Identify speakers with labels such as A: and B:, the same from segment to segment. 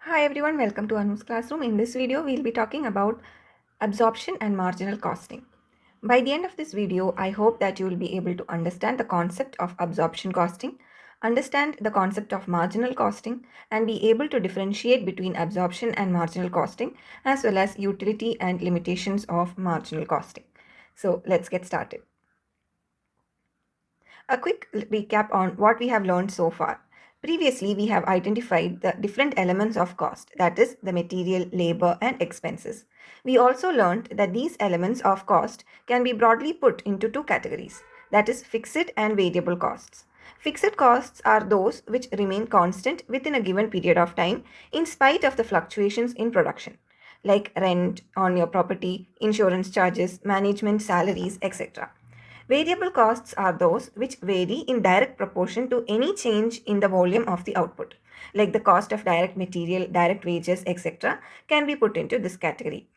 A: Hi everyone, welcome to Anu's classroom. In this video, we'll be talking about absorption and marginal costing. By the end of this video, I hope that you will be able to understand the concept of absorption costing, understand the concept of marginal costing, and be able to differentiate between absorption and marginal costing, as well as utility and limitations of marginal costing. So let's get started. A quick recap on what we have learned so far. Previously, we have identified the different elements of cost, that is, the material, labor, and expenses. We also learned that these elements of cost can be broadly put into two categories, that is, fixed and variable costs. Fixed costs are those which remain constant within a given period of time in spite of the fluctuations in production, like rent on your property, insurance charges, management salaries, etc. Variable costs are those which vary in direct proportion to any change in the volume of the output, like the cost of direct material, direct wages, etc., can be put into this category.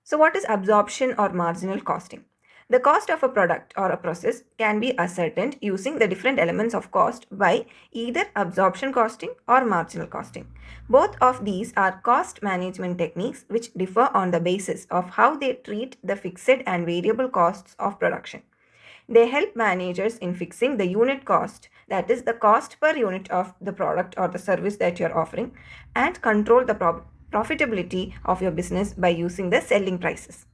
A: So, what is absorption or marginal costing? The cost of a product or a process can be ascertained using the different elements of cost by either absorption costing or marginal costing. Both of these are cost management techniques which differ on the basis of how they treat the fixed and variable costs of production. They help managers in fixing the unit cost, that is, the cost per unit of the product or the service that you're offering, and control the profitability of your business by using the selling prices.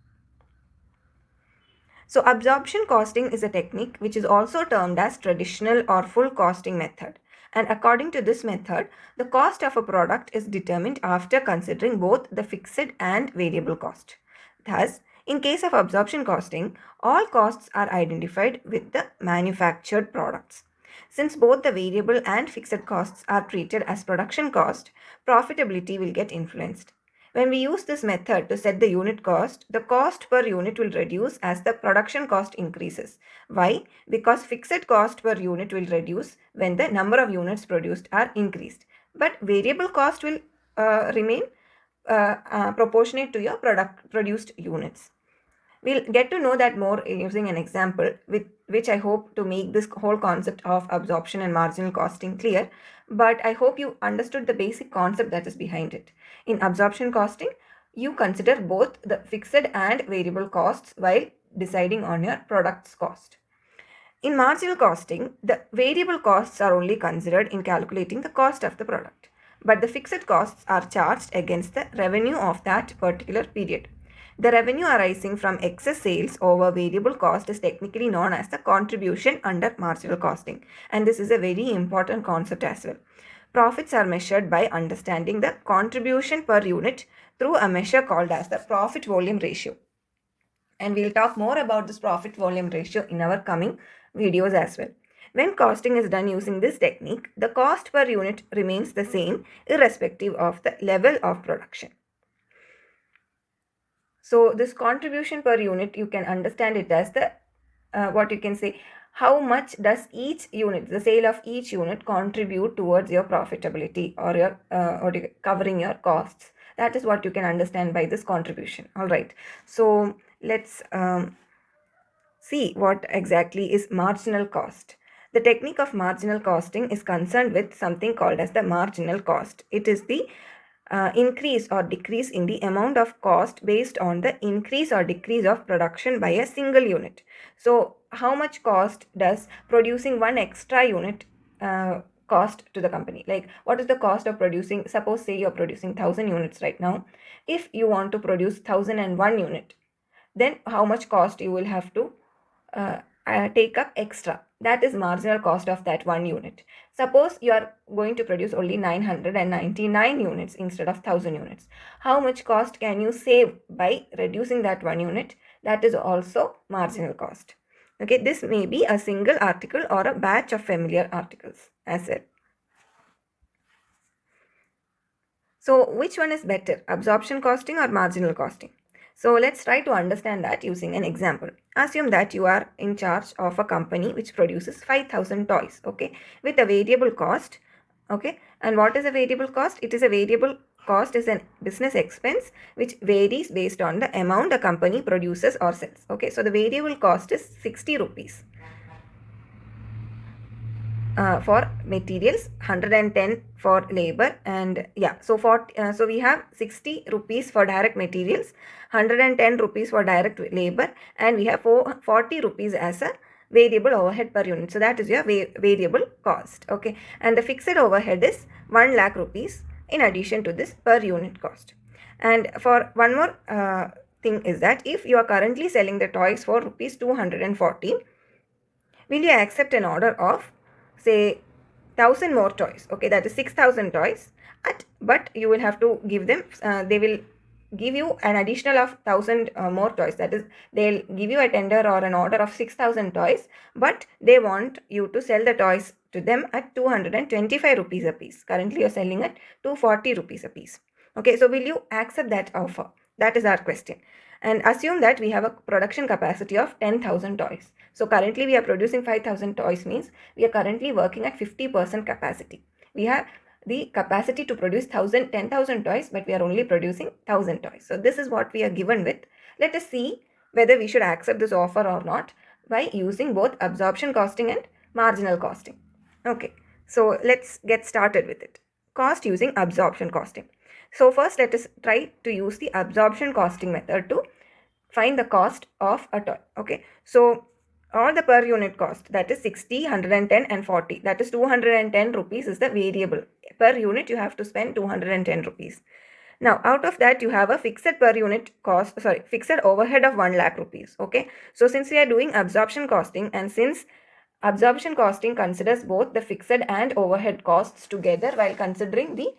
A: So, absorption costing is a technique which is also termed as traditional or full costing method. And according to this method, the cost of a product is determined after considering both the fixed and variable cost. Thus, in case of absorption costing, all costs are identified with the manufactured products. Since both the variable and fixed costs are treated as production cost, profitability will get influenced. When we use this method to set the unit cost, the cost per unit will reduce as the production cost increases. Why? Because fixed cost per unit will reduce when the number of units produced are increased. But variable cost will remain proportionate to your produced units. We'll get to know that more using an example with which I hope to make this whole concept of absorption and marginal costing clear, but I hope you understood the basic concept that is behind it. In absorption costing, you consider both the fixed and variable costs while deciding on your product's cost. In marginal costing, the variable costs are only considered in calculating the cost of the product, but the fixed costs are charged against the revenue of that particular period. The revenue arising from excess sales over variable cost is technically known as the contribution under marginal costing, and this is a very important concept as well. Profits are measured by understanding the contribution per unit through a measure called as the profit volume ratio. And we'll talk more about this profit volume ratio in our coming videos as well. When costing is done using this technique, the cost per unit remains the same irrespective of the level of production. So this contribution per unit, you can understand it as the what you can say, how much does each unit, the sale of each unit, contribute towards your profitability or your covering your costs. That is what you can understand by this contribution. All right. So let's see what exactly is marginal cost. The technique of marginal costing is concerned with something called as the marginal cost. It is the increase or decrease in the amount of cost based on the increase or decrease of production by a single unit. So, how much cost does producing one extra unit cost to the company? Like, what is the cost of producing? Suppose, say you're producing 1000 units right now. If you want to produce 1001 unit, then how much cost you will have to take up extra. That is marginal cost of that one unit. Suppose you are going to produce only 999 units instead of 1000 units. How much cost can you save by reducing that one unit? That is also marginal cost. Okay, this may be a single article or a batch of familiar articles as well. So which one is better, absorption costing or marginal costing? So let's try to understand that using an example. Assume that you are in charge of a company which produces 5000 toys, okay, with a variable cost, okay. And what is a variable cost? It is a variable cost is a business expense which varies based on the amount the company produces or sells, okay. So the variable cost is 60 rupees. for materials, 110 for labor, and yeah, so so we have 60 rupees for direct materials, 110 rupees for direct labor, and we have 40 rupees as a variable overhead per unit. So that is your variable cost. Okay, and the fixed overhead is 1 lakh rupees in addition to this per unit cost. And for one more thing is that if you are currently selling the toys for rupees 240, will you accept an order of say 1000 more toys? Okay, that is 6000 toys, but you will have to give them, they will give you an additional of 1000 more toys. That is, they'll give you a tender or an order of 6000 toys, but they want you to sell the toys to them at 225 rupees a piece. Currently you're selling at 240 rupees a piece. Okay, so will you accept that offer? That is our question. And assume that we have a production capacity of 10,000 toys. So currently we are producing 5,000 toys, means we are currently working at 50% capacity. We have the capacity to produce 10,000 toys, but we are only producing 1,000 toys. So this is what we are given with. Let us see whether we should accept this offer or not by using both absorption costing and marginal costing. Okay, so let's get started with it. Cost using absorption costing. So first let us try to use the absorption costing method to find the cost of a toy. Okay, so all the per unit cost, that is 60, 110 and 40, that is 210 rupees is the variable. Per unit you have to spend 210 rupees. Now out of that you have a fixed per unit cost, fixed overhead of 1 lakh rupees. Okay, so since we are doing absorption costing, and since absorption costing considers both the fixed and overhead costs together while considering the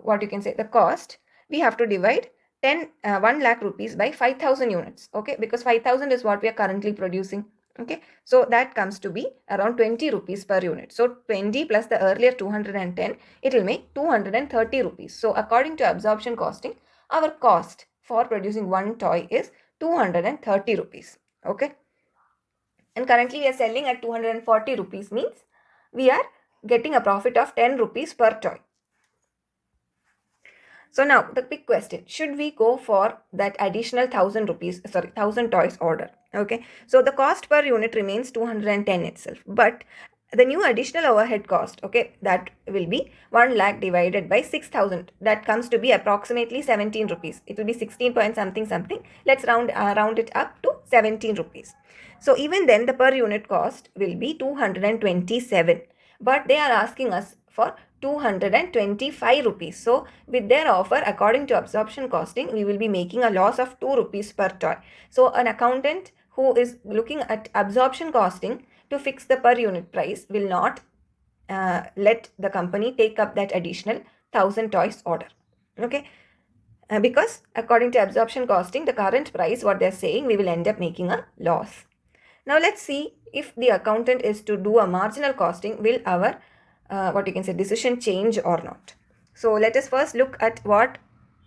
A: what you can say the cost, we have to divide 1 lakh rupees by 5000 units. Okay, because 5000 is what we are currently producing. Okay, so that comes to be around 20 rupees per unit. So 20 plus the earlier 210, it will make 230 rupees. So according to absorption costing, our cost for producing one toy is 230 rupees. Okay, and currently we are selling at 240 rupees, means we are getting a profit of 10 rupees per toy. So now the big question, should we go for that additional 1000 toys order? Okay, so the cost per unit remains 210 itself, but the new additional overhead cost, okay, that will be 1 lakh divided by 6000. That comes to be approximately 17 rupees. It will be 16 point something something. Let's round it up to 17 rupees. So even then the per unit cost will be 227, but they are asking us for 225 rupees. So with their offer, according to absorption costing, we will be making a loss of 2 rupees per toy. So an accountant who is looking at absorption costing to fix the per unit price will not let the company take up that additional 1000 toys order. Okay, because according to absorption costing, the current price what they're saying, we will end up making a loss. Now let's see if the accountant is to do a marginal costing, will our what you can say decision change or not. So let us first look at what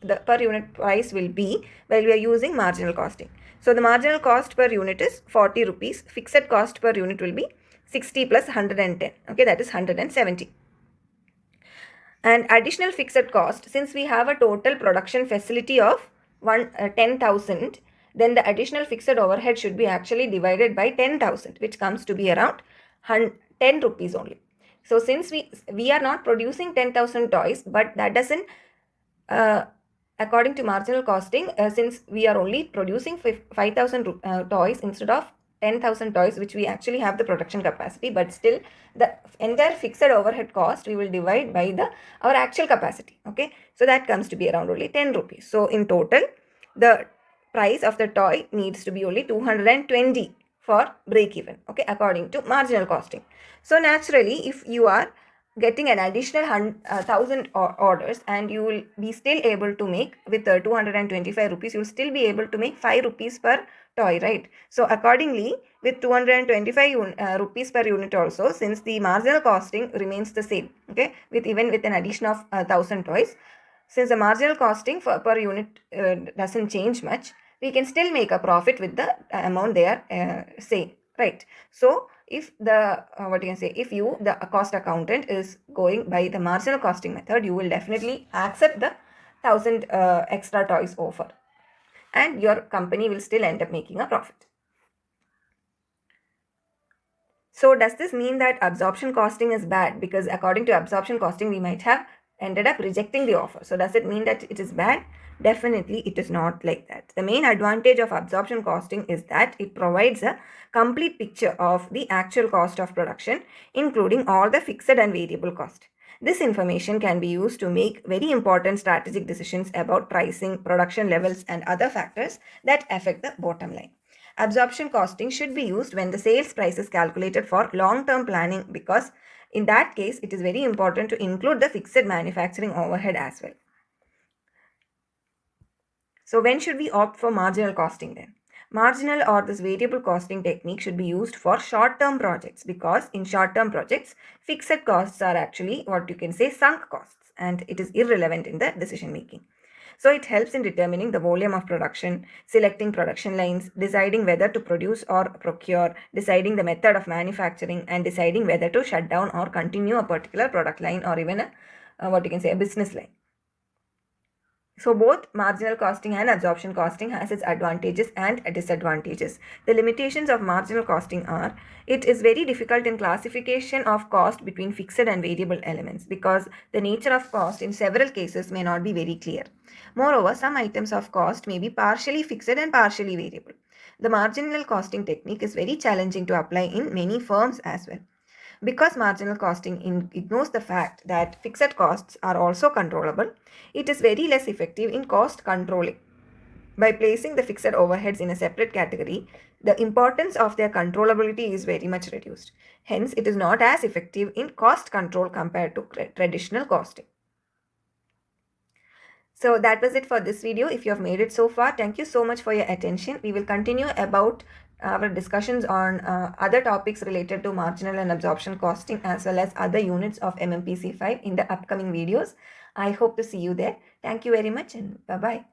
A: the per unit price will be while we are using marginal costing. So the marginal cost per unit is 40 rupees. Fixed cost per unit will be 60 plus 110. Okay, that is 170. And additional fixed cost, since we have a total production facility of 10,000, then the additional fixed overhead should be actually divided by 10,000, which comes to be around 10 rupees only. So since we are not producing 10,000 toys, but that doesn't, according to marginal costing, since we are only producing 5,000 toys instead of 10,000 toys, which we actually have the production capacity, but still the entire fixed overhead cost we will divide by our actual capacity. Okay, so that comes to be around only 10 rupees. So in total, the price of the toy needs to be only 220 for break even. Okay, according to marginal costing. So naturally, if you are getting an additional 1000 orders and you will be still able to make with 225 rupees, you will still be able to make 5 rupees per toy, right? So accordingly, with 225 rupees per unit also, since the marginal costing remains the same, okay, even with an addition of 1000 toys, since the marginal costing per unit doesn't change much, we can still make a profit with the amount they are saying, right? So if the if you, the cost accountant, is going by the marginal costing method, you will definitely accept the 1000 extra toys offer, and your company will still end up making a profit. So does this mean that absorption costing is bad? Because according to absorption costing, we might have ended up rejecting the offer. So does it mean that it is bad? Definitely it is not like that. The main advantage of absorption costing is that it provides a complete picture of the actual cost of production, including all the fixed and variable cost. This information can be used to make very important strategic decisions about pricing, production levels, and other factors that affect the bottom line. Absorption costing should be used when the sales price is calculated for long-term planning, because in that case it is very important to include the fixed manufacturing overhead as well. So when should we opt for marginal costing then? Marginal or this variable costing technique should be used for short-term projects, because in short-term projects, fixed costs are actually what you can say sunk costs, and it is irrelevant in the decision making. So it helps in determining the volume of production, selecting production lines, deciding whether to produce or procure, deciding the method of manufacturing, and deciding whether to shut down or continue a particular product line or even what you can say a business line. So both marginal costing and absorption costing has its advantages and disadvantages. The limitations of marginal costing are it is very difficult in classification of cost between fixed and variable elements, because the nature of cost in several cases may not be very clear. Moreover, some items of cost may be partially fixed and partially variable. The marginal costing technique is very challenging to apply in many firms as well. Because marginal costing ignores the fact that fixed costs are also controllable, it is very less effective in cost controlling. By placing the fixed overheads in a separate category, the importance of their controllability is very much reduced. Hence, it is not as effective in cost control compared to traditional costing. So that was it for this video. If you have made it so far, thank you so much for your attention. We will continue about our discussions on other topics related to marginal and absorption costing, as well as other units of MMPC 5 in the upcoming videos. I hope to see you there. Thank you very much, and bye-bye.